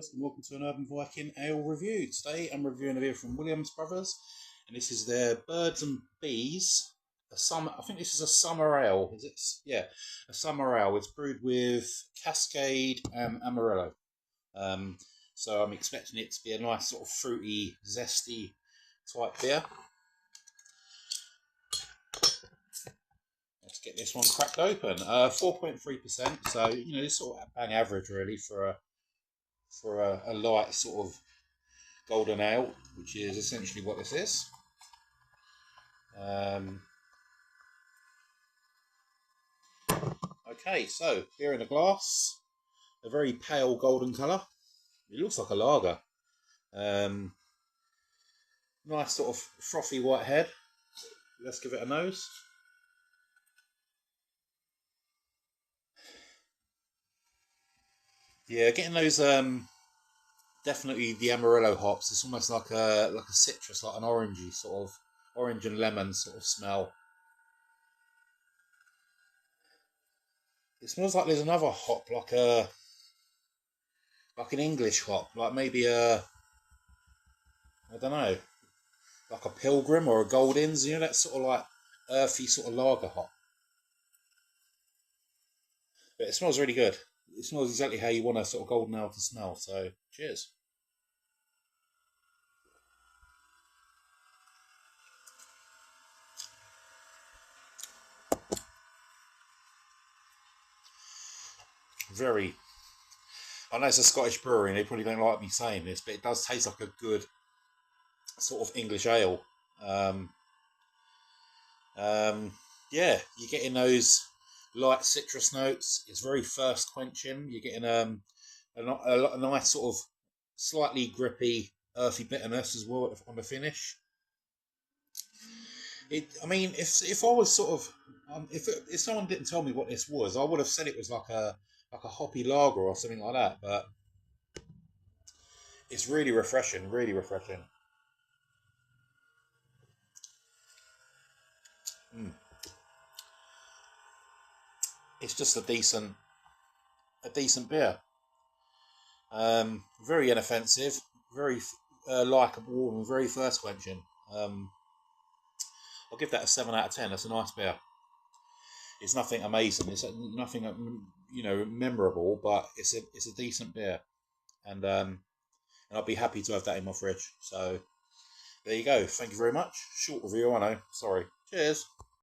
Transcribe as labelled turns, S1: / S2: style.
S1: guys, and welcome to an Urban Viking Ale review. Today I'm reviewing a beer from Williams Brothers, and this is their Birds and Bees. I think this is a summer ale. Is it? Yeah, a summer ale. It's brewed with Cascade and Amarillo. So I'm expecting it to be a nice sort of fruity, zesty type beer. Let's get this one cracked open. 4.3%. So it's sort of bang average really for a light sort of golden ale, which is essentially what this is. Okay, so beer in a glass, a very pale golden colour. It looks like a lager. Nice sort of frothy white head. Let's give it a nose. Yeah, getting those definitely the Amarillo hops. It's almost like a citrus, like an orangey sort of orange and lemon sort of smell. It smells like there's another hop, like an English hop, like maybe I don't know, like a Pilgrim or a Goldings. That sort of like earthy sort of lager hop. But it smells really good. It smells exactly how you want a sort of golden ale to smell. So cheers. I know it's a Scottish brewery and they probably don't like me saying this, but it does taste like a good sort of English ale. Yeah, you're getting those light citrus notes. It's very thirst quenching. You're getting a nice sort of slightly grippy, earthy bitterness as well on the finish. I mean, if I was sort of if someone didn't tell me what this was, I would have said it was like a hoppy lager or something like that. But it's really refreshing, really refreshing. It's just a decent beer. Very inoffensive, very likable, and very thirst quenching. I'll give that a 7 out of 10. That's a nice beer. It's nothing amazing. It's nothing memorable, but it's a decent beer, and I'll be happy to have that in my fridge. So there you go. Thank you very much. Short review, I know. Sorry. Cheers.